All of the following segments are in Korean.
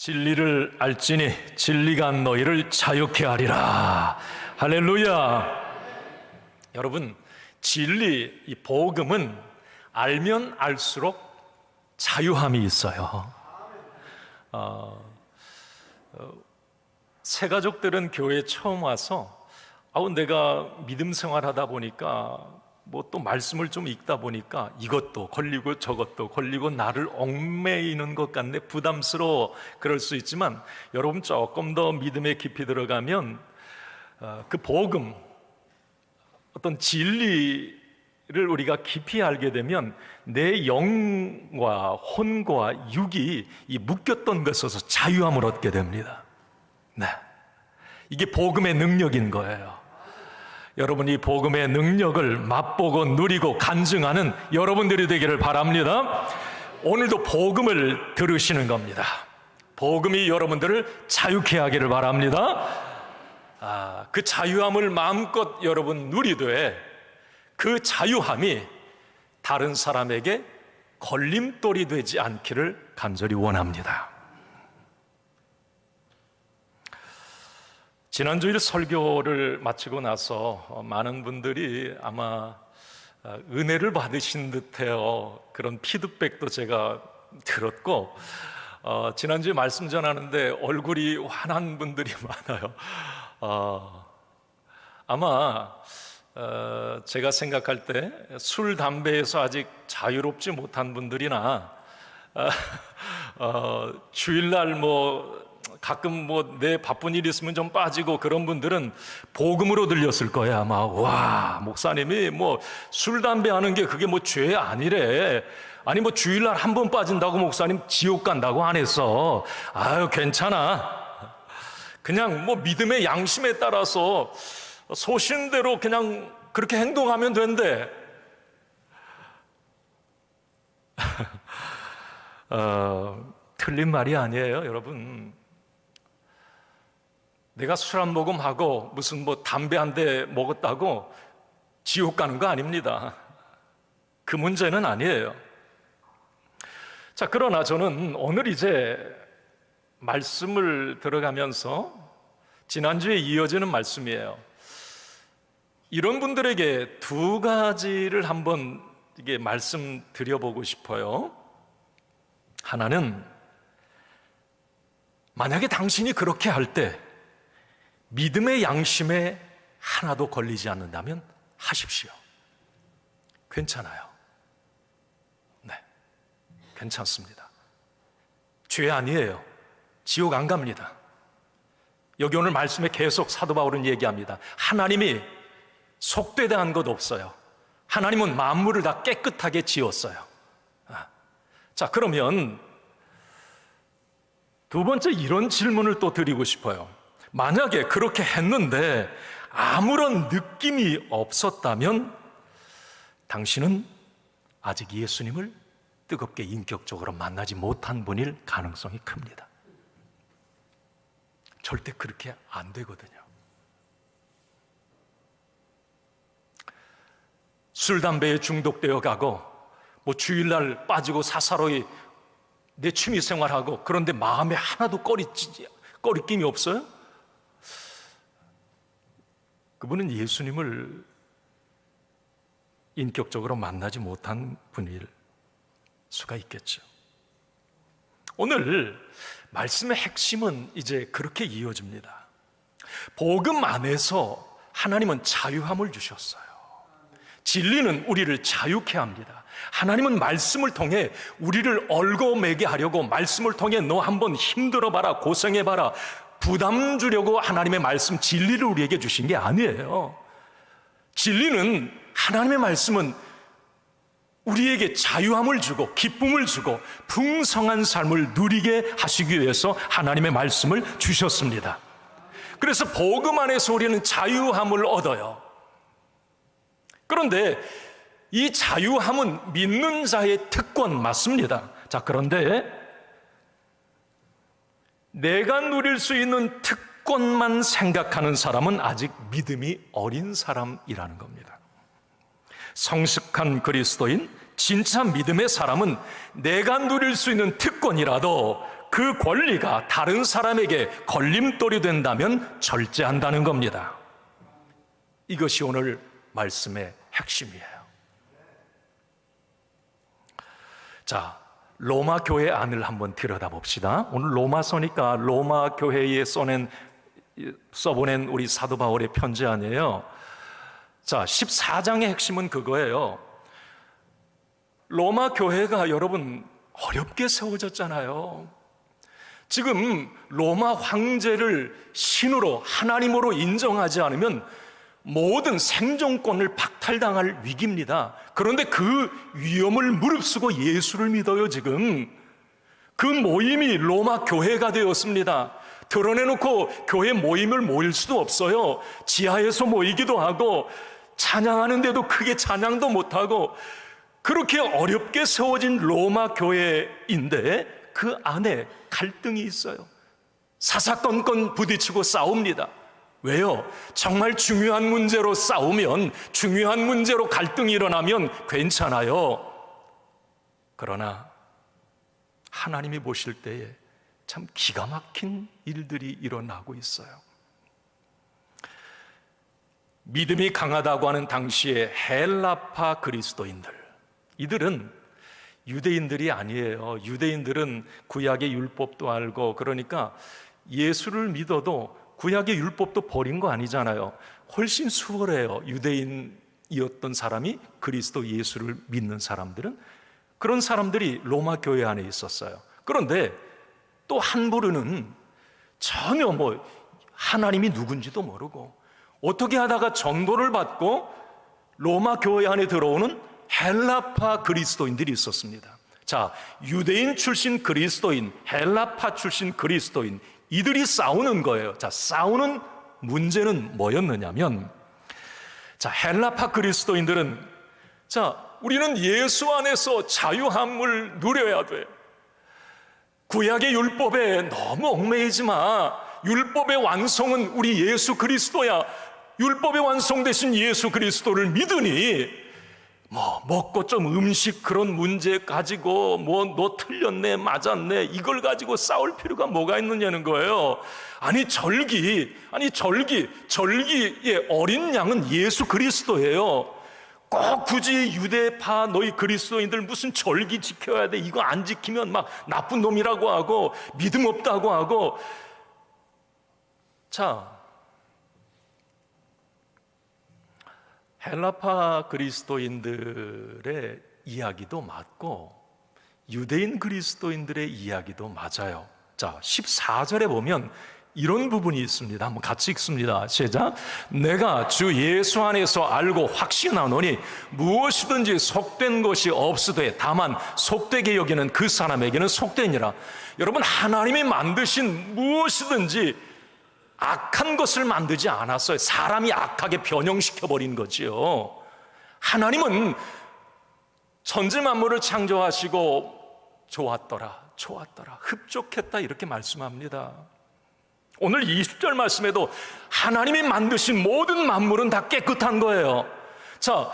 진리를 알지니 진리가 너희를 자유케 하리라. 할렐루야. 여러분, 진리, 이 복음은 알면 알수록 자유함이 있어요. 새 가족들은 교회에 처음 와서 내가 믿음 생활하다 보니까 또 말씀을 좀 읽다 보니까 이것도 걸리고 저것도 걸리고 나를 얽매이는 것 같네, 부담스러워. 그럴 수 있지만 여러분, 조금 더 믿음에 깊이 들어가면 그 복음, 어떤 진리를 우리가 깊이 알게 되면 내 영과 혼과 육이 이 묶였던 것에서 자유함을 얻게 됩니다. 네, 이게 복음의 능력인 거예요. 여러분, 이 복음의 능력을 맛보고 누리고 간증하는 여러분들이 되기를 바랍니다. 오늘도 복음을 들으시는 겁니다. 복음이 여러분들을 자유케 하기를 바랍니다. 그 자유함을 마음껏 여러분 누리되 그 자유함이 다른 사람에게 걸림돌이 되지 않기를 간절히 원합니다. 지난주일 설교를 마치고 나서 많은 분들이 아마 은혜를 받으신 듯해요. 그런 피드백도 제가 들었고, 지난주에 말씀 전하는데 얼굴이 환한 분들이 많아요. 아마 제가 생각할 때 술, 담배에서 아직 자유롭지 못한 분들이나 주일날 가끔 내 바쁜 일 있으면 좀 빠지고 그런 분들은 복음으로 들렸을 거예요. 아마 와, 목사님이 술, 담배 하는 게 그게 죄 아니래. 아니 주일날 한 번 빠진다고 목사님 지옥 간다고 안 했어. 아유, 괜찮아. 그냥 믿음의 양심에 따라서 소신대로 그냥 그렇게 행동하면 된대. 틀린 말이 아니에요, 여러분. 내가 술 한 모금 하고 무슨 담배 한 대 먹었다고 지옥 가는 거 아닙니다. 그 문제는 아니에요. 자, 그러나 저는 오늘 이제 말씀을 들어가면서 지난주에 이어지는 말씀이에요. 이런 분들에게 두 가지를 한번 이게 말씀드려보고 싶어요. 하나는, 만약에 당신이 그렇게 할 때 믿음의 양심에 하나도 걸리지 않는다면 하십시오. 괜찮아요. 네, 괜찮습니다. 죄 아니에요. 지옥 안 갑니다. 여기 오늘 말씀에 계속 사도 바울은 얘기합니다. 하나님이 속되다 한 것 없어요. 하나님은 만물을 다 깨끗하게 지었어요. 자, 그러면 두 번째, 이런 질문을 또 드리고 싶어요. 만약에 그렇게 했는데 아무런 느낌이 없었다면 당신은 아직 예수님을 뜨겁게 인격적으로 만나지 못한 분일 가능성이 큽니다. 절대 그렇게 안 되거든요. 술, 담배에 중독되어 가고 주일날 빠지고 사사로이 내 취미 생활하고, 그런데 마음에 하나도 꺼리낌이 없어요? 그분은 예수님을 인격적으로 만나지 못한 분일 수가 있겠죠. 오늘 말씀의 핵심은 이제 그렇게 이어집니다. 복음 안에서 하나님은 자유함을 주셨어요. 진리는 우리를 자유케 합니다. 하나님은 말씀을 통해 우리를 얽어매게 하려고, 말씀을 통해 너 한번 힘들어봐라, 고생해봐라, 부담 주려고 하나님의 말씀, 진리를 우리에게 주신 게 아니에요. 진리는, 하나님의 말씀은 우리에게 자유함을 주고 기쁨을 주고 풍성한 삶을 누리게 하시기 위해서 하나님의 말씀을 주셨습니다. 그래서 복음 안에서 우리는 자유함을 얻어요. 그런데 이 자유함은 믿는 자의 특권 맞습니다. 자, 그런데 내가 누릴 수 있는 특권만 생각하는 사람은 아직 믿음이 어린 사람이라는 겁니다. 성숙한 그리스도인, 진짜 믿음의 사람은 내가 누릴 수 있는 특권이라도 그 권리가 다른 사람에게 걸림돌이 된다면 절제한다는 겁니다. 이것이 오늘 말씀의 핵심이에요. 자, 로마 교회 안을 한번 들여다봅시다. 오늘 로마서니까 로마 교회에 써보낸 우리 사도 바울의 편지 아니에요. 자, 14장의 핵심은 그거예요. 로마 교회가 여러분 어렵게 세워졌잖아요. 지금 로마 황제를 신으로 하나님으로 인정하지 않으면 모든 생존권을 박탈당할 위기입니다. 그런데 그 위험을 무릅쓰고 예수를 믿어요. 지금 그 모임이 로마 교회가 되었습니다. 드러내놓고 교회 모임을 모일 수도 없어요. 지하에서 모이기도 하고 찬양하는데도 크게 찬양도 못하고 그렇게 어렵게 세워진 로마 교회인데 그 안에 갈등이 있어요. 사사건건 부딪히고 싸웁니다. 왜요? 정말 중요한 문제로 싸우면, 중요한 문제로 갈등이 일어나면 괜찮아요. 그러나 하나님이 보실 때에 참 기가 막힌 일들이 일어나고 있어요. 믿음이 강하다고 하는 당시에 헬라파 그리스도인들, 이들은 유대인들이 아니에요. 유대인들은 구약의 율법도 알고, 그러니까 예수를 믿어도 구약의 율법도 버린 거 아니잖아요. 훨씬 수월해요. 유대인이었던 사람이 그리스도 예수를 믿는 사람들은. 그런 사람들이 로마 교회 안에 있었어요. 그런데 또 한 부류는 전혀 하나님이 누군지도 모르고 어떻게 하다가 전도를 받고 로마 교회 안에 들어오는 헬라파 그리스도인들이 있었습니다. 자, 유대인 출신 그리스도인, 헬라파 출신 그리스도인, 이들이 싸우는 거예요. 자, 싸우는 문제는 뭐였느냐면, 자, 헬라파 그리스도인들은, 자, 우리는 예수 안에서 자유함을 누려야 돼. 구약의 율법에 너무 얽매이지 마. 율법의 완성은 우리 예수 그리스도야. 율법의 완성되신 예수 그리스도를 믿으니 먹고 좀 음식 그런 문제 가지고 너 틀렸네 맞았네 이걸 가지고 싸울 필요가 뭐가 있느냐는 거예요. 아니 절기의 어린 양은 예수 그리스도예요. 꼭 굳이 유대파 너희 그리스도인들 무슨 절기 지켜야 돼, 이거 안 지키면 막 나쁜 놈이라고 하고 믿음 없다고 하고. 자, 헬라파 그리스도인들의 이야기도 맞고 유대인 그리스도인들의 이야기도 맞아요. 자, 14절에 보면 이런 부분이 있습니다. 한번 같이 읽습니다. 시작. 내가 주 예수 안에서 알고 확신하노니 무엇이든지 속된 것이 없으되 다만 속되게 여기는 그 사람에게는 속되니라. 여러분, 하나님이 만드신 무엇이든지 악한 것을 만들지 않았어요. 사람이 악하게 변형시켜버린 거지요. 하나님은 천지 만물을 창조하시고 좋았더라, 흡족했다 이렇게 말씀합니다. 오늘 20절 말씀에도 하나님이 만드신 모든 만물은 다 깨끗한 거예요. 자,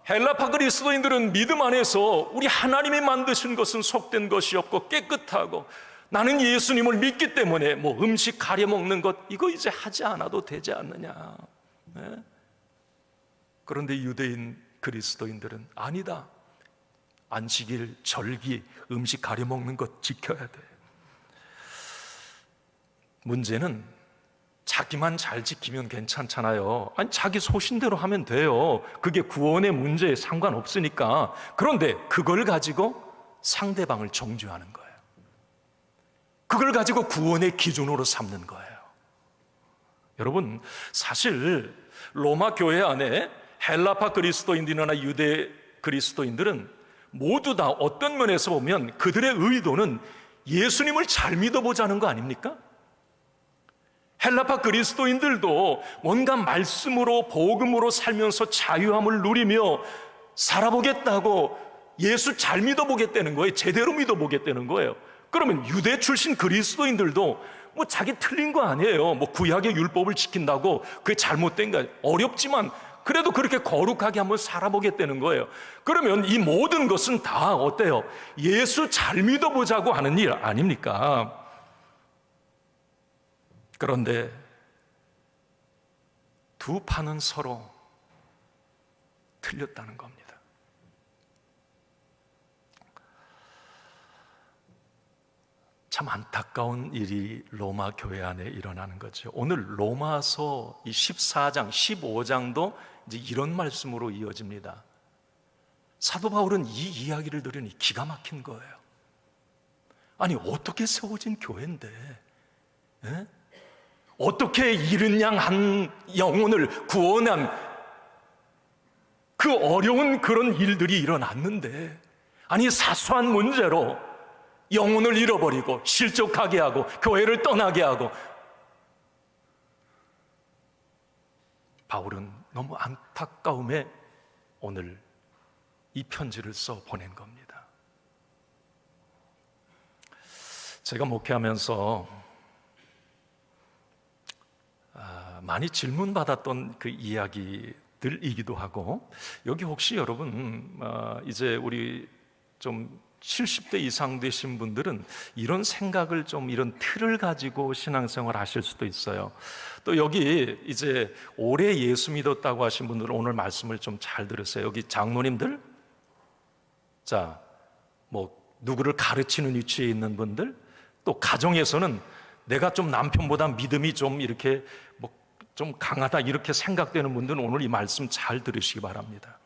헬라파 그리스도인들은 믿음 안에서 우리 하나님이 만드신 것은 속된 것이 없고 깨끗하고 나는 예수님을 믿기 때문에 음식 가려 먹는 것 이거 이제 하지 않아도 되지 않느냐. 네? 그런데 유대인 그리스도인들은 아니다. 안식일, 절기, 음식 가려 먹는 것 지켜야 돼. 문제는 자기만 잘 지키면 괜찮잖아요. 아니, 자기 소신대로 하면 돼요. 그게 구원의 문제에 상관없으니까. 그런데 그걸 가지고 상대방을 정죄하는 거예요. 그걸 가지고 구원의 기준으로 삼는 거예요. 여러분, 사실 로마 교회 안에 헬라파 그리스도인들이나 유대 그리스도인들은 모두 다 어떤 면에서 보면 그들의 의도는 예수님을 잘 믿어보자는 거 아닙니까? 헬라파 그리스도인들도 뭔가 말씀으로 복음으로 살면서 자유함을 누리며 살아보겠다고 예수 잘 믿어보겠다는 거예요. 제대로 믿어보겠다는 거예요. 그러면 유대 출신 그리스도인들도 자기 틀린 거 아니에요. 구약의 율법을 지킨다고 그게 잘못된 거 어렵지만 그래도 그렇게 거룩하게 한번 살아보겠다는 거예요. 그러면 이 모든 것은 다 어때요? 예수 잘 믿어보자고 하는 일 아닙니까? 그런데 두 판은 서로 틀렸다는 겁니다. 참 안타까운 일이 로마 교회 안에 일어나는 거죠. 오늘 로마서 이 14장, 15장도 이제 이런 말씀으로 이어집니다. 사도 바울은 이 이야기를 들으니 기가 막힌 거예요. 아니, 어떻게 세워진 교회인데, 에? 어떻게 잃은 양 한 영혼을 구원한 그 어려운 그런 일들이 일어났는데, 아니, 사소한 문제로 영혼을 잃어버리고 실족하게 하고 교회를 떠나게 하고, 바울은 너무 안타까움에 오늘 이 편지를 써 보낸 겁니다. 제가 목회하면서 많이 질문받았던 그 이야기들이기도 하고, 여기 혹시 여러분 이제 우리 좀 70대 이상 되신 분들은 이런 생각을 좀, 이런 틀을 가지고 신앙생활 하실 수도 있어요. 또 여기 이제 올해 예수 믿었다고 하신 분들은 오늘 말씀을 좀 잘 들으세요. 여기 장로님들, 자, 뭐 누구를 가르치는 위치에 있는 분들, 또 가정에서는 내가 좀 남편보다 믿음이 좀 이렇게 뭐 좀 강하다 이렇게 생각되는 분들은 오늘 이 말씀 잘 들으시기 바랍니다.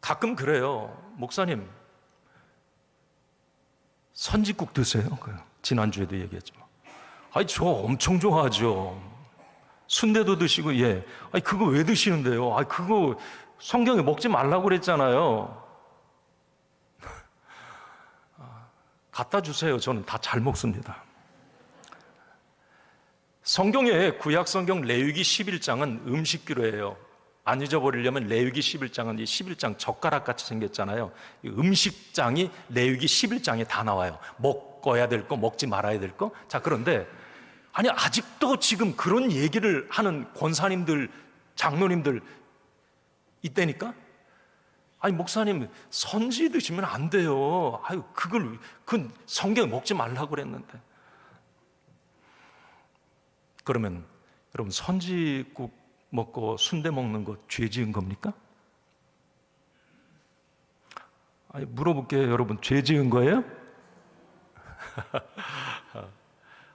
가끔 그래요. 목사님, 선지국 드세요? 지난주에도 얘기했지만, 아니, 저 엄청 좋아하죠. 순대도 드시고, 예. 아니, 그거 왜 드시는데요? 아니, 그거 성경에 먹지 말라고 그랬잖아요. 갖다 주세요. 저는 다 잘 먹습니다. 성경의 구약 성경 레위기 11장은 음식기로예요. 안 잊어버리려면 레위기 11장은 이 11장 젓가락 같이 생겼잖아요. 이 음식장이 레위기 11장에 다 나와요. 먹어야 될 거, 먹지 말아야 될 거. 자, 그런데 아니, 아직도 지금 그런 얘기를 하는 권사님들, 장로님들 있다니까? 아니, 목사님, 선지 드시면 안 돼요. 아유, 그 성경에 먹지 말라고 그랬는데. 그러면 여러분, 선지국 먹고 순대 먹는 거 죄 지은 겁니까? 아니, 물어볼게요. 여러분, 죄 지은 거예요?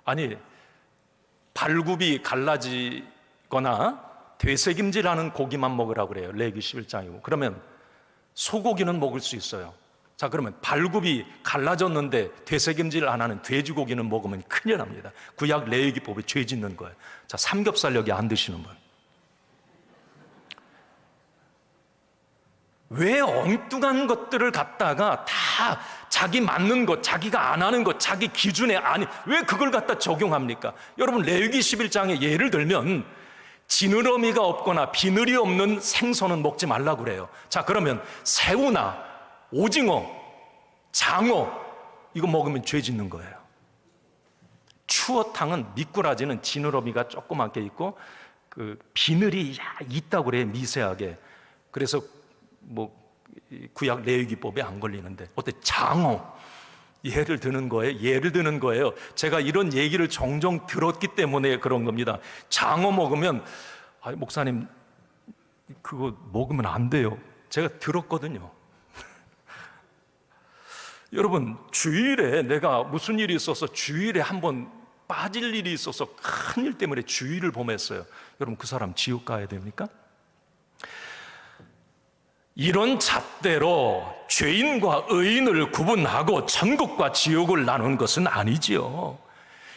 아니, 발굽이 갈라지거나 되새김질하는 고기만 먹으라고 그래요. 레위기 11장이고. 그러면 소고기는 먹을 수 있어요. 자, 그러면 발굽이 갈라졌는데 되새김질 안 하는 돼지고기는 먹으면 큰일 납니다. 구약 레위기법에 죄 짓는 거예요. 자, 삼겹살 여기 안 드시는 분, 왜 엉뚱한 것들을 갖다가 다 자기 맞는 것, 자기가 안 하는 것, 자기 기준에 아니, 왜 그걸 갖다 적용합니까? 여러분, 레위기 11장에 예를 들면 지느러미가 없거나 비늘이 없는 생선은 먹지 말라고 그래요. 자, 그러면 새우나 오징어, 장어 이거 먹으면 죄 짓는 거예요. 추어탕은 미꾸라지는 지느러미가 조그맣게 있고 그 비늘이 있다고 그래요. 미세하게. 그래서 뭐 구약 레위기법에 안 걸리는데, 어때? 장어 예를 드는 거예요. 제가 이런 얘기를 종종 들었기 때문에 그런 겁니다. 장어 먹으면, 아니, 목사님 그거 먹으면 안 돼요. 제가 들었거든요. 여러분, 주일에 내가 무슨 일이 있어서 주일에 한번 빠질 일이 있어서 큰 일 때문에 주일을 범했어요. 여러분, 그 사람 지옥 가야 됩니까? 이런 잣대로 죄인과 의인을 구분하고 천국과 지옥을 나눈 것은 아니지요.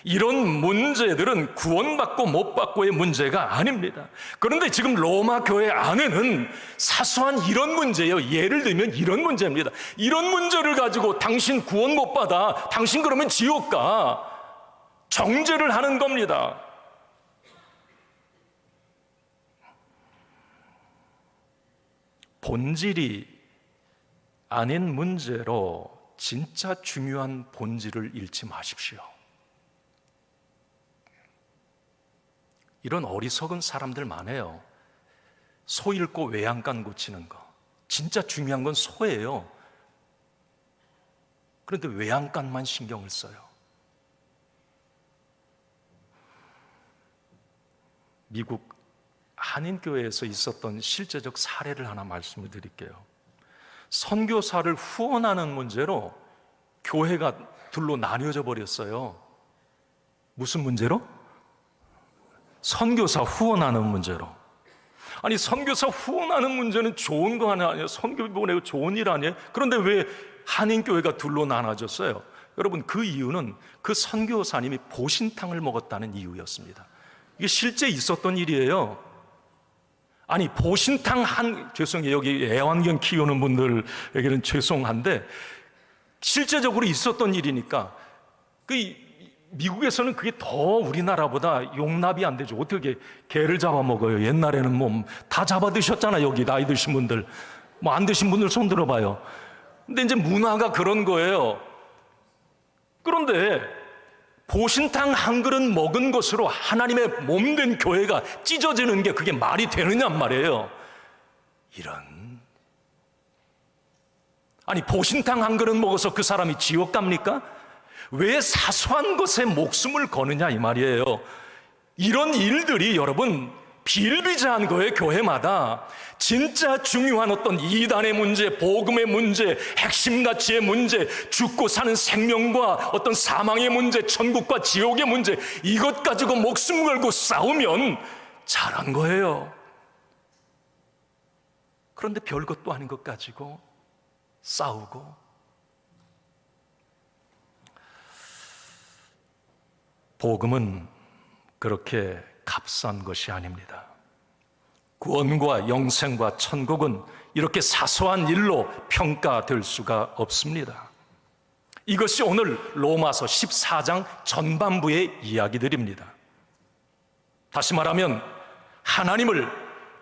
이런 문제들은 구원받고 못 받고의 문제가 아닙니다. 그런데 지금 로마 교회 안에는 사소한 이런 문제예요. 예를 들면 이런 문제입니다. 이런 문제를 가지고 당신 구원 못 받아, 당신 그러면 지옥 가, 정죄를 하는 겁니다. 본질이 아닌 문제로 진짜 중요한 본질을 잃지 마십시오. 이런 어리석은 사람들 많아요. 소 잃고 외양간 고치는 거. 진짜 중요한 건 소예요. 그런데 외양간만 신경을 써요. 미국 한인교회에서 있었던 실제적 사례를 하나 말씀을 드릴게요. 선교사를 후원하는 문제로 교회가 둘로 나뉘어져 버렸어요. 무슨 문제로? 선교사 후원하는 문제로. 아니, 선교사 후원하는 문제는 좋은 거 아니에요? 선교 보내고 좋은 일 아니에요? 그런데 왜 한인교회가 둘로 나눠졌어요? 여러분, 그 이유는 그 선교사님이 보신탕을 먹었다는 이유였습니다. 이게 실제 있었던 일이에요. 아니, 죄송해요. 여기 애완견 키우는 분들에게는 죄송한데 실제적으로 있었던 일이니까 미국에서는 그게 더 우리나라보다 용납이 안 되죠. 어떻게 개를 잡아먹어요? 옛날에는 뭐 다 잡아 드셨잖아요. 여기 나이 드신 분들, 뭐 안 드신 분들 손 들어봐요. 근데 이제 문화가 그런 거예요. 그런데 보신탕 한 그릇 먹은 것으로 하나님의 몸된 교회가 찢어지는 게 그게 말이 되느냔 말이에요. 아니, 보신탕 한 그릇 먹어서 그 사람이 지옥 갑니까? 왜 사소한 것에 목숨을 거느냐 이 말이에요. 이런 일들이 여러분 비일비재한 거예요. 교회마다 진짜 중요한 어떤 이단의 문제, 복음의 문제, 핵심 가치의 문제, 죽고 사는 생명과 어떤 사망의 문제, 천국과 지옥의 문제, 이것 가지고 목숨 걸고 싸우면 잘한 거예요. 그런데 별것도 아닌 것 가지고 싸우고, 복음은 그렇게 값싼 것이 아닙니다. 구원과 영생과 천국은 이렇게 사소한 일로 평가될 수가 없습니다. 이것이 오늘 로마서 14장 전반부의 이야기들입니다. 다시 말하면 하나님을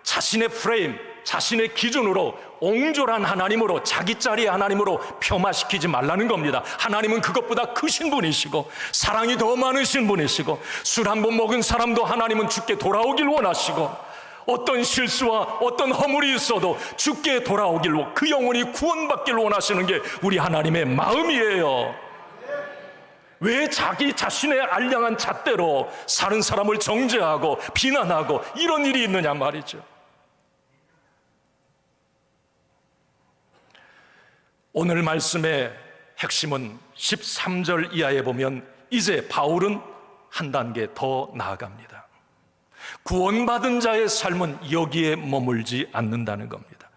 자신의 프레임, 자신의 기준으로 옹졸한 하나님으로, 자기짜리 하나님으로 폄하시키지 말라는 겁니다. 하나님은 그것보다 크신 분이시고 사랑이 더 많으신 분이시고 술 한 번 먹은 사람도 하나님은 주께 돌아오길 원하시고 어떤 실수와 어떤 허물이 있어도 주께 돌아오길, 그 영혼이 구원받길 원하시는 게 우리 하나님의 마음이에요. 왜 자기 자신의 알량한 잣대로 사는 사람을 정죄하고 비난하고 이런 일이 있느냐 말이죠. 오늘 말씀의 핵심은 13절 이하에 보면 이제 바울은 한 단계 더 나아갑니다. 구원받은 자의 삶은 여기에 머물지 않는다는 겁니다.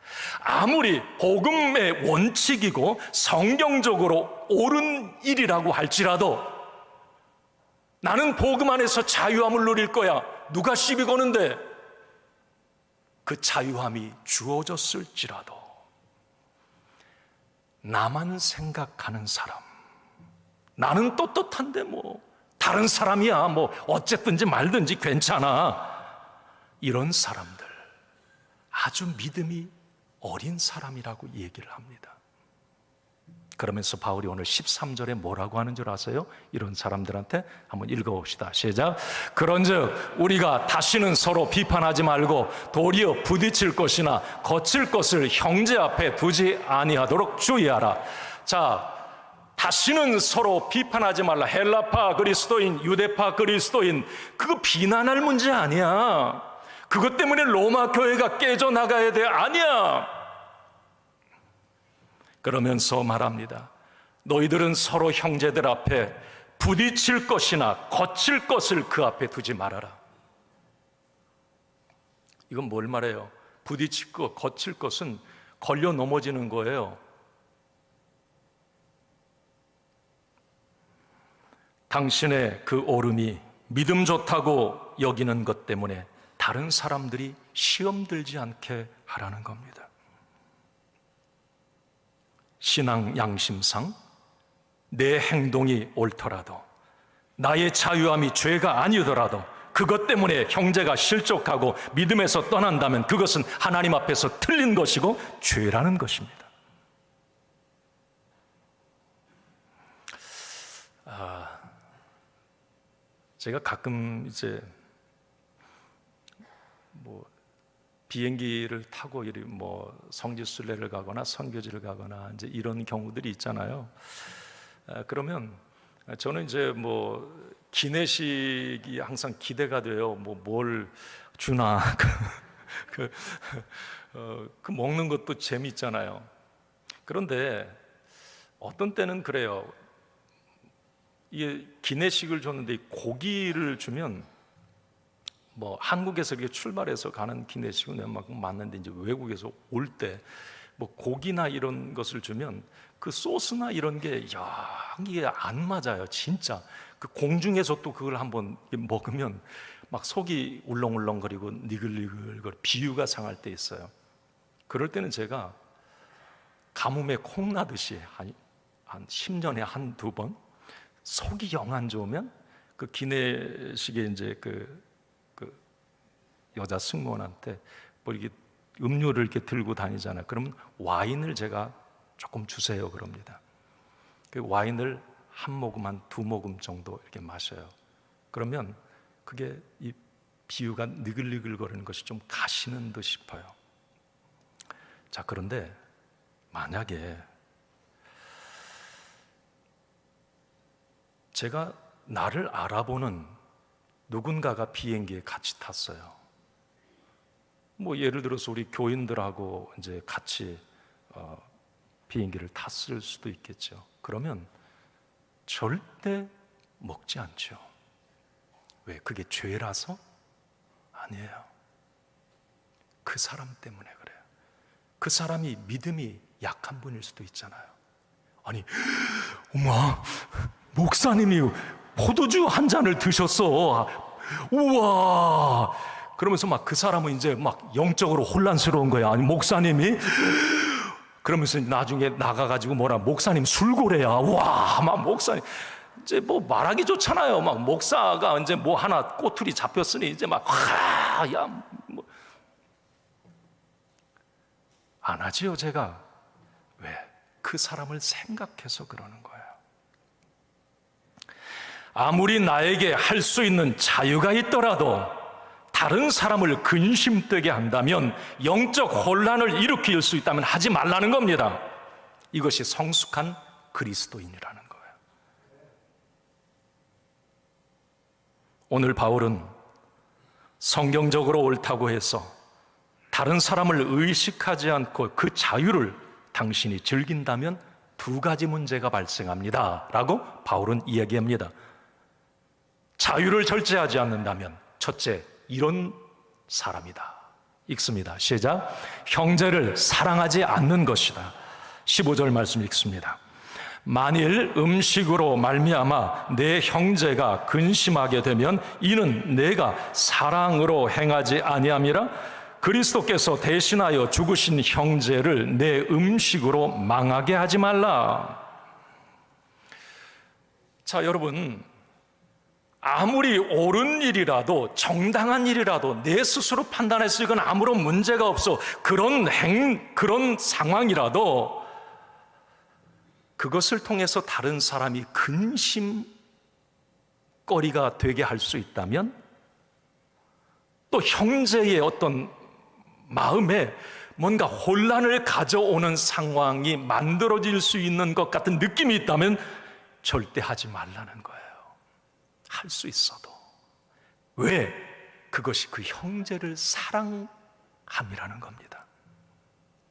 아무리 복음의 원칙이고 성경적으로 옳은 일이라고 할지라도 나는 복음 안에서 자유함을 누릴 거야. 누가 시비 거는데 그 자유함이 주어졌을지라도 나만 생각하는 사람, 나는 떳떳한데 뭐 다른 사람이야 뭐 어쨌든지 말든지 괜찮아, 이런 사람들 아주 믿음이 어린 사람이라고 얘기를 합니다. 그러면서 바울이 오늘 13절에 뭐라고 하는 줄 아세요? 이런 사람들한테 한번 읽어봅시다. 시작. 그런즉 우리가 다시는 서로 비판하지 말고 도리어 부딪힐 것이나 거칠 것을 형제 앞에 두지 아니하도록 주의하라. 자, 다시는 서로 비판하지 말라. 헬라파 그리스도인, 유대파 그리스도인, 그거 비난할 문제 아니야. 그것 때문에 로마 교회가 깨져나가야 돼. 아니야. 그러면서 말합니다. 너희들은 서로 형제들 앞에 부딪힐 것이나 거칠 것을 그 앞에 두지 말아라. 이건 뭘 말해요? 부딪힐 것, 거칠 것은 걸려 넘어지는 거예요. 당신의 그 옳음이 믿음 좋다고 여기는 것 때문에 다른 사람들이 시험 들지 않게 하라는 겁니다. 신앙 양심상 내 행동이 옳더라도, 나의 자유함이 죄가 아니더라도 그것 때문에 형제가 실족하고 믿음에서 떠난다면 그것은 하나님 앞에서 틀린 것이고 죄라는 것입니다. 제가 가끔 이제 비행기를 타고 뭐 성지순례를 가거나 선교지를 가거나 이제 이런 경우들이 있잖아요. 그러면 저는 이제 뭐 기내식이 항상 기대가 돼요. 뭐 뭘 주나 그 먹는 것도 재미있잖아요. 그런데 어떤 때는 그래요. 이게 기내식을 줬는데 고기를 주면 뭐 한국에서 이렇게 출발해서 가는 기내식은 웬만큼 맞는데 이제 외국에서 올 때 뭐 고기나 이런 것을 주면 그 소스나 이런 게 이게 안 맞아요. 진짜 그 공중에서 또 그걸 한번 먹으면 막 속이 울렁울렁거리고 니글니글 비유가 상할 때 있어요. 그럴 때는 제가 가뭄에 콩 나듯이 한 10년에 한두 번 속이 영 안 좋으면 그 기내식에 이제 그 여자 승무원한테 뭐 이렇게 음료를 이렇게 들고 다니잖아요. 그러면 와인을 제가 조금 주세요 그럽니다. 그 와인을 한 모금 한 두 모금 정도 이렇게 마셔요. 그러면 그게 이 비유가 느글느글거리는 것이 좀 가시는 듯 싶어요. 자, 그런데 만약에 제가 나를 알아보는 누군가가 비행기에 같이 탔어요. 뭐 예를 들어서 우리 교인들하고 이제 같이 비행기를 탔을 수도 있겠죠. 그러면 절대 먹지 않죠. 왜? 그게 죄라서? 아니에요. 그 사람 때문에 그래요. 그 사람이 믿음이 약한 분일 수도 있잖아요. 아니, 엄마, 목사님이 포도주 한 잔을 드셨어. 우와. 그러면서 막 그 사람은 이제 막 영적으로 혼란스러운 거야. 아니, 목사님이? 그러면서 나중에 나가가지고 뭐라, 목사님 술고래야. 와, 막 목사님. 이제 뭐 말하기 좋잖아요. 막 목사가 이제 뭐 하나 꼬투리 잡혔으니 이제 막, 야, 뭐. 안 하지요, 제가. 왜? 그 사람을 생각해서 그러는 거예요. 아무리 나에게 할 수 있는 자유가 있더라도 다른 사람을 근심되게 한다면, 영적 혼란을 일으킬 수 있다면 하지 말라는 겁니다. 이것이 성숙한 그리스도인이라는 거예요. 오늘 바울은 성경적으로 옳다고 해서 다른 사람을 의식하지 않고 그 자유를 당신이 즐긴다면 두 가지 문제가 발생합니다 라고 바울은 이야기합니다. 자유를 절제하지 않는다면 첫째, 이런 사람이다. 읽습니다. 시작. 형제를 사랑하지 않는 것이다. 15절 말씀 읽습니다. 만일 음식으로 말미암아 내 형제가 근심하게 되면 이는 내가 사랑으로 행하지 아니함이라. 그리스도께서 대신하여 죽으신 형제를 내 음식으로 망하게 하지 말라. 자, 여러분, 아무리 옳은 일이라도 정당한 일이라도 내 스스로 판단해서 이건 아무런 문제가 없어, 그런 상황이라도 그것을 통해서 다른 사람이 근심거리가 되게 할 수 있다면, 또 형제의 어떤 마음에 뭔가 혼란을 가져오는 상황이 만들어질 수 있는 것 같은 느낌이 있다면 절대 하지 말라는 거예요. 할 수 있어도. 왜? 그것이 그 형제를 사랑함이라는 겁니다.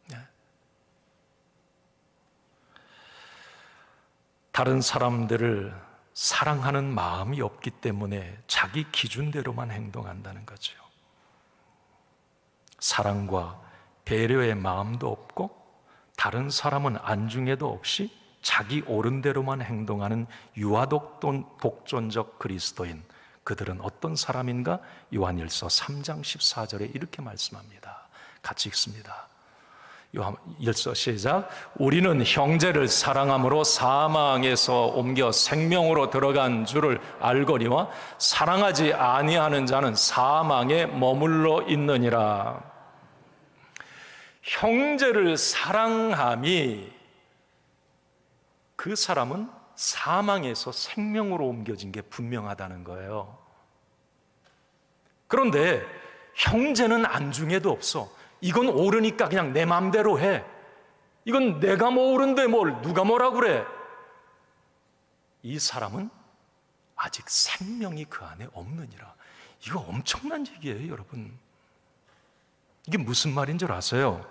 네. 다른 사람들을 사랑하는 마음이 없기 때문에 자기 기준대로만 행동한다는 거죠. 사랑과 배려의 마음도 없고 다른 사람은 안중에도 없이 자기 옳은 대로만 행동하는 유아독존적 그리스도인, 그들은 어떤 사람인가? 요한일서 3장 14절에 이렇게 말씀합니다. 같이 읽습니다. 요한일서 시작. 우리는 형제를 사랑함으로 사망에서 옮겨 생명으로 들어간 줄을 알거니와 사랑하지 아니하는 자는 사망에 머물러 있느니라. 형제를 사랑함이 그 사람은 사망에서 생명으로 옮겨진 게 분명하다는 거예요. 그런데 형제는 안중에도 없어. 이건 옳으니까 그냥 내 맘대로 해. 이건 내가 뭐 옳은데 뭘 누가 뭐라 그래. 이 사람은 아직 생명이 그 안에 없느니라. 이거 엄청난 얘기예요, 여러분. 이게 무슨 말인 줄 아세요?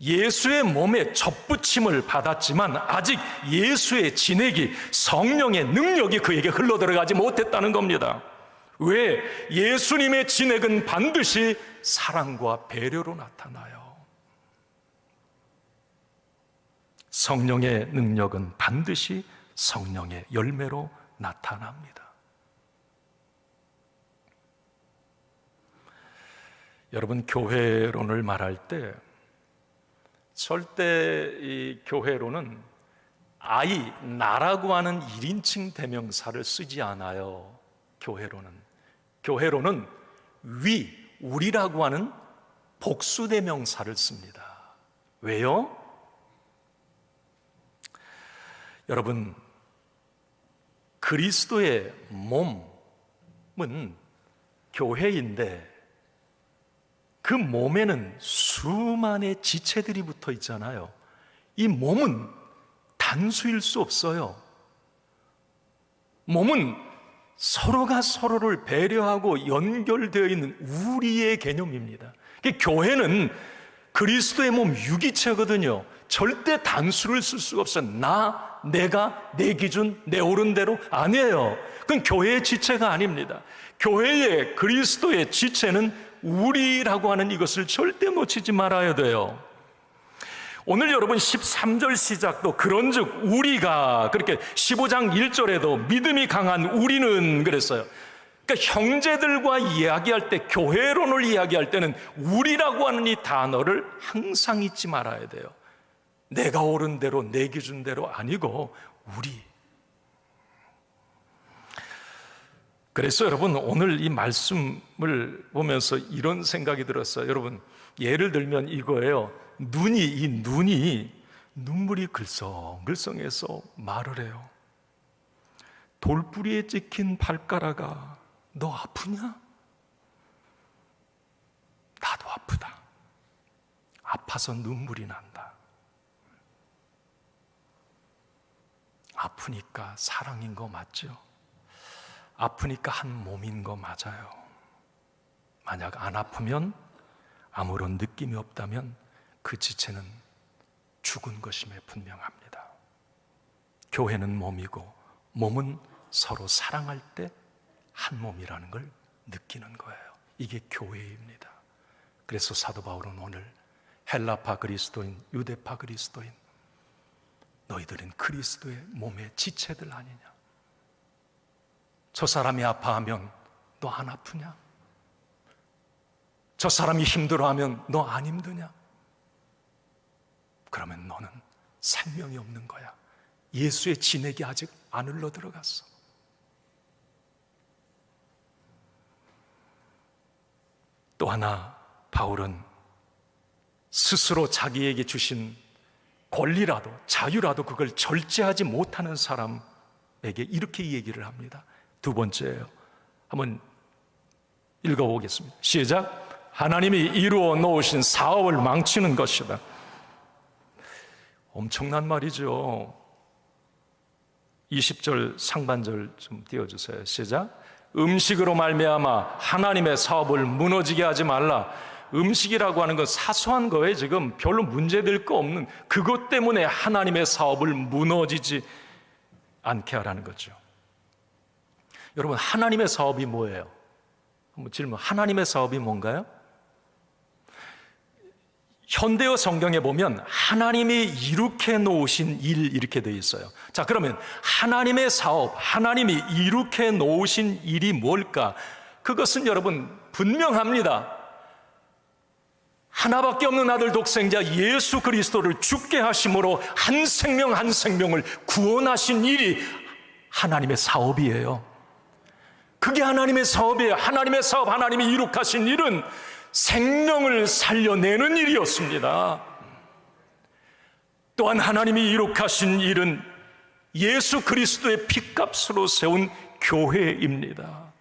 예수의 몸에 접붙임을 받았지만 아직 예수의 진액이, 성령의 능력이 그에게 흘러들어가지 못했다는 겁니다. 왜? 예수님의 진액은 반드시 사랑과 배려로 나타나요. 성령의 능력은 반드시 성령의 열매로 나타납니다. 여러분, 교회론을 말할 때 절대 이 교회론은 아이, 나라고 하는 1인칭 대명사를 쓰지 않아요. 교회론은 위, 우리라고 하는 복수 대명사를 씁니다. 왜요? 여러분, 그리스도의 몸은 교회인데 그 몸에는 수만의 지체들이 붙어 있잖아요. 이 몸은 단수일 수 없어요. 몸은 서로가 서로를 배려하고 연결되어 있는 우리의 개념입니다. 교회는 그리스도의 몸 유기체거든요. 절대 단수를 쓸 수가 없어요. 나, 내가, 내 기준, 내 옳은 대로 아니에요. 그건 교회의 지체가 아닙니다. 교회의 그리스도의 지체는 우리라고 하는 이것을 절대 놓치지 말아야 돼요. 오늘 여러분 13절 시작도 그런즉 우리가, 그렇게 15장 1절에도 믿음이 강한 우리는 그랬어요. 그러니까 형제들과 이야기할 때, 교회론을 이야기할 때는 우리라고 하는 이 단어를 항상 잊지 말아야 돼요. 내가 옳은 대로, 내 기준대로 아니고 우리. 그래서 여러분, 오늘 이 말씀을 보면서 이런 생각이 들었어요. 여러분, 예를 들면 이거예요. 이 눈이 눈물이 글썽글썽해서 말을 해요. 돌뿌리에 찍힌 발가락아, 너 아프냐? 나도 아프다. 아파서 눈물이 난다. 아프니까 사랑인 거 맞죠? 아프니까 한 몸인 거 맞아요. 만약 안 아프면, 아무런 느낌이 없다면 그 지체는 죽은 것임에 분명합니다. 교회는 몸이고 몸은 서로 사랑할 때 한 몸이라는 걸 느끼는 거예요. 이게 교회입니다. 그래서 사도 바울은 오늘 헬라파 그리스도인, 유대파 그리스도인, 너희들은 그리스도의 몸의 지체들 아니냐? 저 사람이 아파하면 너 안 아프냐? 저 사람이 힘들어하면 너 안 힘드냐? 그러면 너는 생명이 없는 거야. 예수의 진액이 아직 안 흘러 들어갔어. 또 하나, 바울은 스스로 자기에게 주신 권리라도, 자유라도 그걸 절제하지 못하는 사람에게 이렇게 얘기를 합니다. 두 번째예요. 한번 읽어보겠습니다. 시작. 하나님이 이루어 놓으신 사업을 망치는 것이다. 엄청난 말이죠. 20절 상반절 좀 띄워주세요. 시작. 음식으로 말미암아 하나님의 사업을 무너지게 하지 말라. 음식이라고 하는 건 사소한 거예요. 지금 별로 문제될 거 없는, 그것 때문에 하나님의 사업을 무너지지 않게 하라는 거죠. 여러분, 하나님의 사업이 뭐예요? 한번 질문. 하나님의 사업이 뭔가요? 현대어 성경에 보면 하나님이 이룩해 놓으신 일, 이렇게 되어 있어요. 자, 그러면 하나님의 사업, 하나님이 이룩해 놓으신 일이 뭘까? 그것은 여러분 분명합니다. 하나밖에 없는 아들 독생자 예수 그리스도를 죽게 하심으로 한 생명 한 생명을 구원하신 일이 하나님의 사업이에요. 그게 하나님의 사업이에요. 하나님의 사업, 하나님이 이룩하신 일은 생명을 살려내는 일이었습니다. 또한 하나님이 이룩하신 일은 예수 그리스도의 피값으로 세운 교회입니다.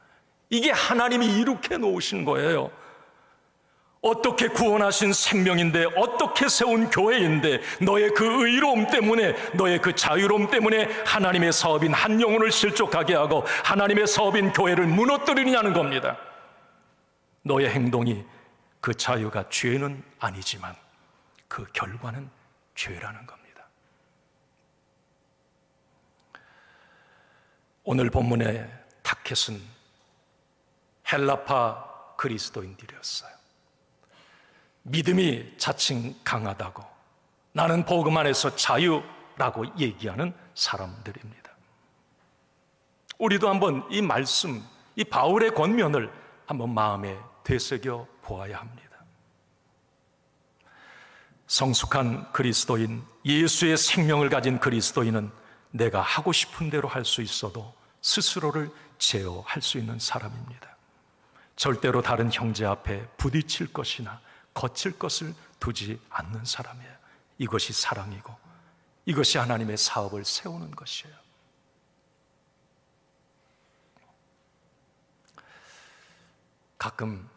이게 하나님이 이렇게 놓으신 거예요. 어떻게 구원하신 생명인데, 어떻게 세운 교회인데, 너의 그 의로움 때문에, 너의 그 자유로움 때문에 하나님의 사업인 한 영혼을 실족하게 하고 하나님의 사업인 교회를 무너뜨리느냐는 겁니다. 너의 행동이 그 자유가 죄는 아니지만 그 결과는 죄라는 겁니다. 오늘 본문의 타켓은 헬라파 그리스도인들이었어요. 믿음이 자칭 강하다고, 나는 복음 안에서 자유라고 얘기하는 사람들입니다. 우리도 한번 이 말씀, 이 바울의 권면을 한번 마음에 되새겨 보아야 합니다. 성숙한 그리스도인, 예수의 생명을 가진 그리스도인은 내가 하고 싶은 대로 할 수 있어도 스스로를 제어할 수 있는 사람입니다. 절대로 다른 형제 앞에 부딪힐 것이나 거칠 것을 두지 않는 사람이에요. 이것이 사랑이고 이것이 하나님의 사업을 세우는 것이에요. 가끔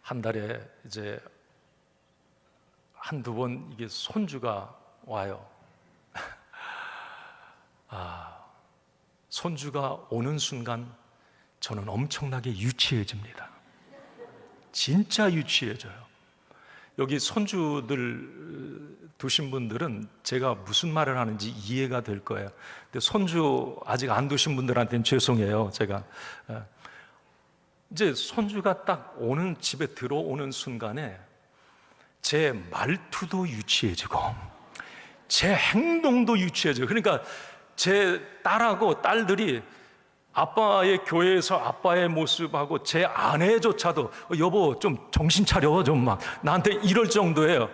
한 달에 이제 한두 번 이게 손주가 와요. 손주가 오는 순간 저는 엄청나게 유치해집니다. 진짜 유치해져요. 여기 손주들 두신 분들은 제가 무슨 말을 하는지 이해가 될 거예요. 근데 손주 아직 안 두신 분들한테는 죄송해요. 제가 이제 손주가 딱 오는, 집에 들어오는 순간에 제 말투도 유치해지고 제 행동도 유치해져요. 그러니까 제 딸하고 딸들이 아빠의 교회에서 아빠의 모습하고 제 아내조차도 여보 좀 정신 차려 좀 막 나한테 이럴 정도예요.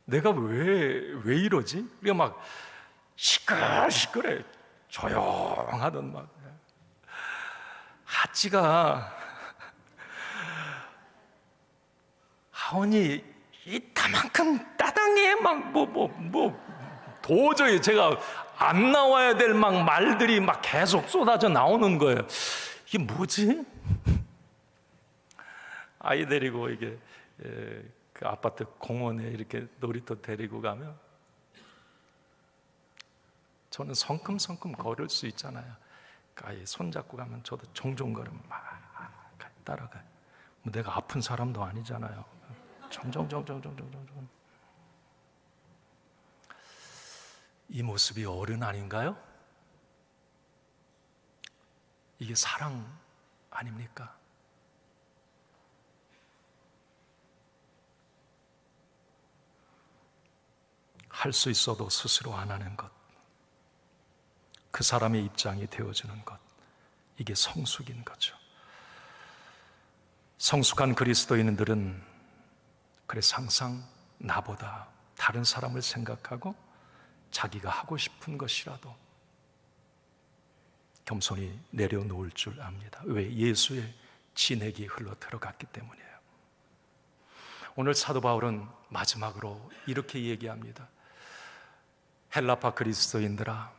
내가 왜 이러지? 그러니까 막 시끌시끌해. 조용하던 막 하찌가 하원이 이따만큼 따당해 막 도저히 제가 안 나와야 될 막 말들이 막 계속 쏟아져 나오는 거예요. 이게 뭐지? 아이 데리고 이게 그 아파트 공원에 이렇게 놀이터 데리고 가면 저는 성큼성큼 걸을 수 있잖아요. 아이 손잡고 가면 저도 종종 걸으면 막 따라가요. 뭐 내가 아픈 사람도 아니잖아요. 정정정정정정정. 이 모습이 어른 아닌가요? 이게 사랑 아닙니까? 할 수 있어도 스스로 안 하는 것, 그 사람의 입장이 되어주는 것, 이게 성숙인 거죠. 성숙한 그리스도인들은 그래서 항상 나보다 다른 사람을 생각하고 자기가 하고 싶은 것이라도 겸손히 내려놓을 줄 압니다. 왜? 예수의 진액이 흘러 들어갔기 때문이에요. 오늘 사도 바울은 마지막으로 이렇게 얘기합니다. 헬라파 그리스도인들아,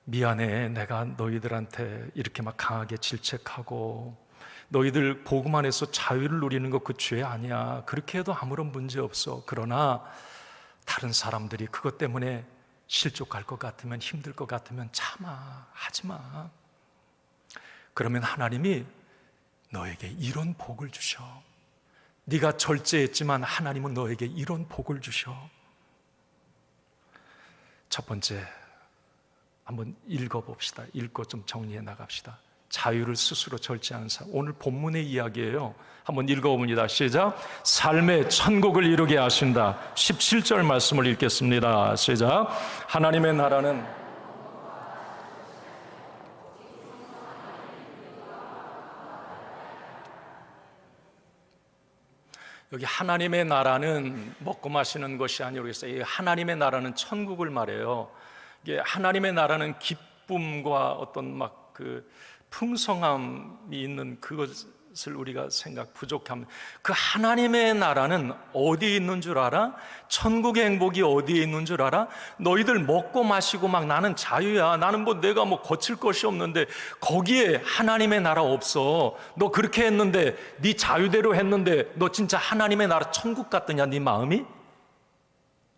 미안해. 내가 너희들한테 이렇게 막 강하게 질책하고, 너희들 복음 안에서 자유를 누리는 거 그 죄 아니야. 그렇게 해도 아무런 문제 없어. 그러나 다른 사람들이 그것 때문에 실족할 것 같으면, 힘들 것 같으면 참아. 하지 마. 그러면 하나님이 너에게 이런 복을 주셔. 네가 절제했지만 하나님은 너에게 이런 복을 주셔. 첫 번째, 한번 읽어봅시다. 읽고 좀 정리해 나갑시다. 자유를 스스로 절제하는 사람. 오늘 본문의 이야기예요. 한번 읽어봅니다. 시작. 삶의 천국을 이루게 하신다. 17절 말씀을 읽겠습니다. 시작. 하나님의 나라는 여기 하나님의 나라는 먹고 마시는 것이 아니고 있어요. 하나님의 나라는 천국을 말해요. 이게 하나님의 나라는 기쁨과 어떤 막 그 풍성함이 있는 그것 것을 우리가 부족합니다. 그 하나님의 나라는 어디에 있는 줄 알아? 천국의 행복이 어디에 있는 줄 알아? 너희들 먹고 마시고 막 나는 자유야, 나는 뭐 내가 뭐 거칠 것이 없는데 거기에 하나님의 나라 없어. 너 그렇게 했는데, 네 자유대로 했는데 너 진짜 하나님의 나라 천국 같더냐? 네 마음이?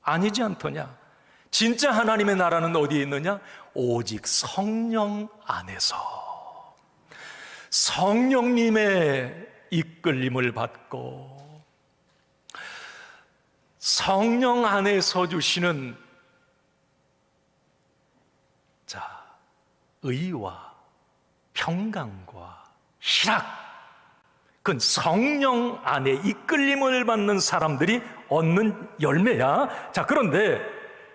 아니지 않더냐? 진짜 하나님의 나라는 어디에 있느냐? 오직 성령 안에서 성령님의 이끌림을 받고 성령 안에서 주시는 의와 평강과 희락, 그건 성령 안에 이끌림을 받는 사람들이 얻는 열매야. 자, 그런데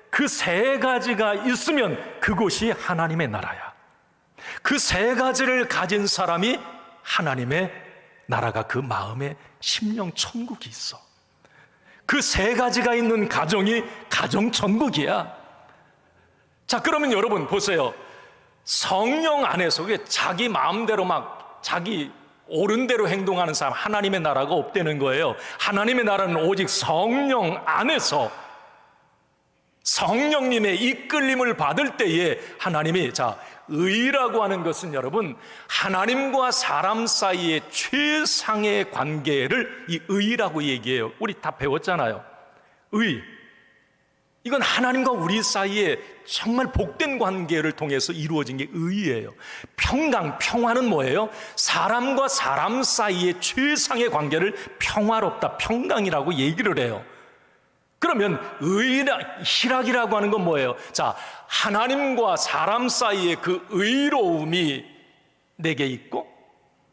그 세 가지가 있으면 그곳이 하나님의 나라야. 그 세 가지를 가진 사람이 하나님의 나라가 그 마음에 심령 천국이 있어. 그 세 가지가 있는 가정이 가정 천국이야. 자, 그러면 여러분 보세요. 성령 안에서 자기 마음대로 막 자기 옳은 대로 행동하는 사람, 하나님의 나라가 없다는 거예요. 하나님의 나라는 오직 성령 안에서 성령님의 이끌림을 받을 때에 하나님이, 의라고 하는 것은 여러분, 하나님과 사람 사이의 최상의 관계를 이 의라고 얘기해요. 우리 다 배웠잖아요. 의, 이건 하나님과 우리 사이에 정말 복된 관계를 통해서 이루어진 게 의예요. 평강, 평화는 뭐예요? 사람과 사람 사이의 최상의 관계를 평화롭다, 평강이라고 얘기를 해요. 그러면 희락이라고 하는 건 뭐예요? 하나님과 사람 사이에 그 의로움이 내게 있고,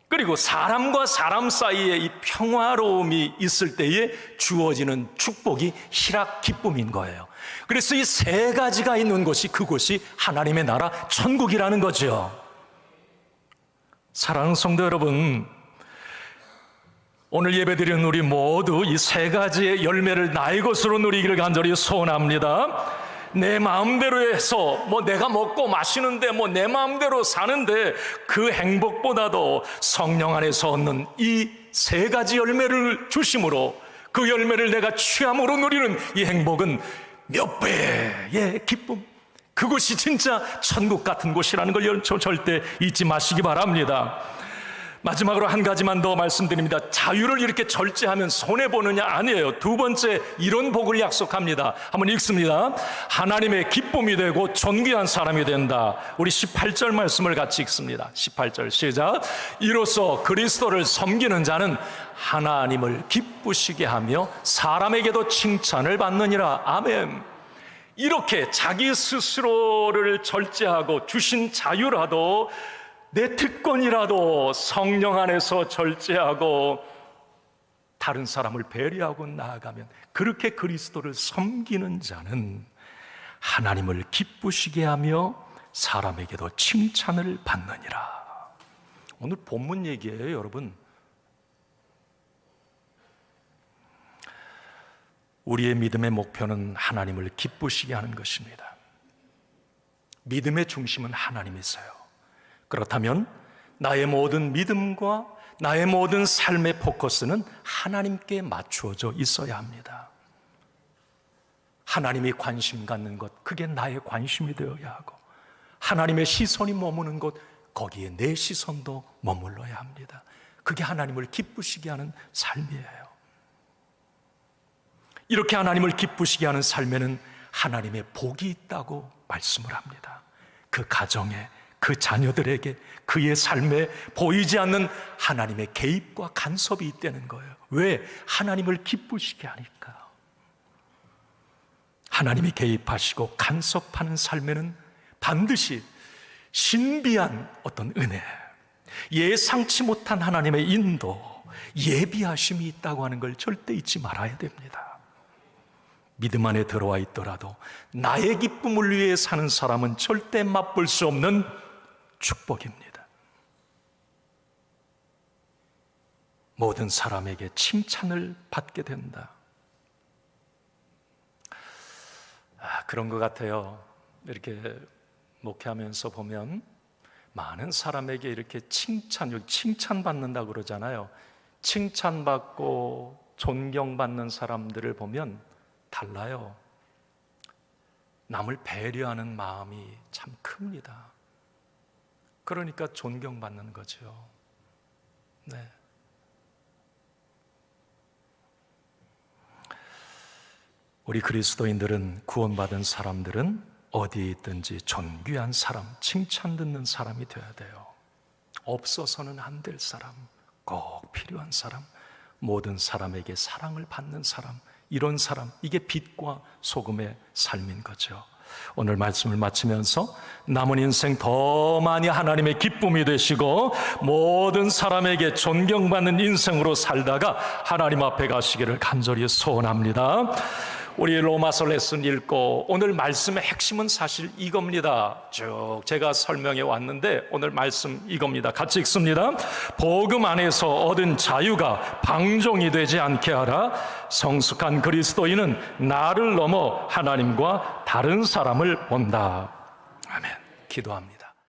그리고 사람과 사람 사이에 이 평화로움이 있을 때에 주어지는 축복이 희락, 기쁨인 거예요. 그래서 이 세 가지가 있는 곳이, 그곳이 하나님의 나라 천국이라는 거죠. 사랑하는 성도 여러분, 오늘 예배드리는 우리 모두 이 세 가지의 열매를 나의 것으로 누리기를 간절히 소원합니다. 내 마음대로 해서 내가 먹고 마시는데 내 마음대로 사는데 그 행복보다도 성령 안에서 얻는 이 세 가지 열매를 주심으로, 그 열매를 내가 취함으로 누리는 이 행복은 몇 배의 기쁨, 그곳이 진짜 천국 같은 곳이라는 걸 절대 잊지 마시기 바랍니다. 마지막으로 한 가지만 더 말씀드립니다. 자유를 이렇게 절제하면 손해보느냐? 아니에요. 두 번째, 이런 복을 약속합니다. 한번 읽습니다. 하나님의 기쁨이 되고 존귀한 사람이 된다. 우리 18절 말씀을 같이 읽습니다. 18절 시작. 이로써 그리스도를 섬기는 자는 하나님을 기쁘시게 하며 사람에게도 칭찬을 받느니라. 아멘. 이렇게 자기 스스로를 절제하고 주신 자유라도, 내 특권이라도 성령 안에서 절제하고 다른 사람을 배려하고 나아가면, 그렇게 그리스도를 섬기는 자는 하나님을 기쁘시게 하며 사람에게도 칭찬을 받느니라. 오늘 본문 얘기예요, 여러분. 우리의 믿음의 목표는 하나님을 기쁘시게 하는 것입니다. 믿음의 중심은 하나님이세요. 그렇다면 나의 모든 믿음과 나의 모든 삶의 포커스는 하나님께 맞추어져 있어야 합니다. 하나님이 관심 갖는 것, 그게 나의 관심이 되어야 하고, 하나님의 시선이 머무는 곳, 거기에 내 시선도 머물러야 합니다. 그게 하나님을 기쁘시게 하는 삶이에요. 이렇게 하나님을 기쁘시게 하는 삶에는 하나님의 복이 있다고 말씀을 합니다. 그 가정에, 그 자녀들에게, 그의 삶에 보이지 않는 하나님의 개입과 간섭이 있다는 거예요. 왜? 하나님을 기쁘시게 하니까. 하나님이 개입하시고 간섭하는 삶에는 반드시 신비한 어떤 은혜, 예상치 못한 하나님의 인도, 예비하심이 있다고 하는 걸 절대 잊지 말아야 됩니다. 믿음 안에 들어와 있더라도 나의 기쁨을 위해 사는 사람은 절대 맛볼 수 없는 축복입니다. 모든 사람에게 칭찬을 받게 된다. 그런 것 같아요. 이렇게 목회하면서 보면 많은 사람에게 이렇게 칭찬받는다고 그러잖아요. 칭찬받고 존경받는 사람들을 보면 달라요. 남을 배려하는 마음이 참 큽니다. 그러니까 존경받는 거죠. 네. 우리 그리스도인들은, 구원받은 사람들은 어디에 있든지 존귀한 사람, 칭찬 듣는 사람이 되어야 돼요. 없어서는 안 될 사람, 꼭 필요한 사람, 모든 사람에게 사랑을 받는 사람, 이런 사람, 이게 빛과 소금의 삶인 거죠. 오늘 말씀을 마치면서 남은 인생 더 많이 하나님의 기쁨이 되시고 모든 사람에게 존경받는 인생으로 살다가 하나님 앞에 가시기를 간절히 소원합니다. 우리 로마서 레슨 읽고 오늘 말씀의 핵심은 사실 이겁니다. 쭉 제가 설명해 왔는데 오늘 말씀 이겁니다. 같이 읽습니다. 복음 안에서 얻은 자유가 방종이 되지 않게 하라. 성숙한 그리스도인은 나를 넘어 하나님과 다른 사람을 본다. 아멘. 기도합니다.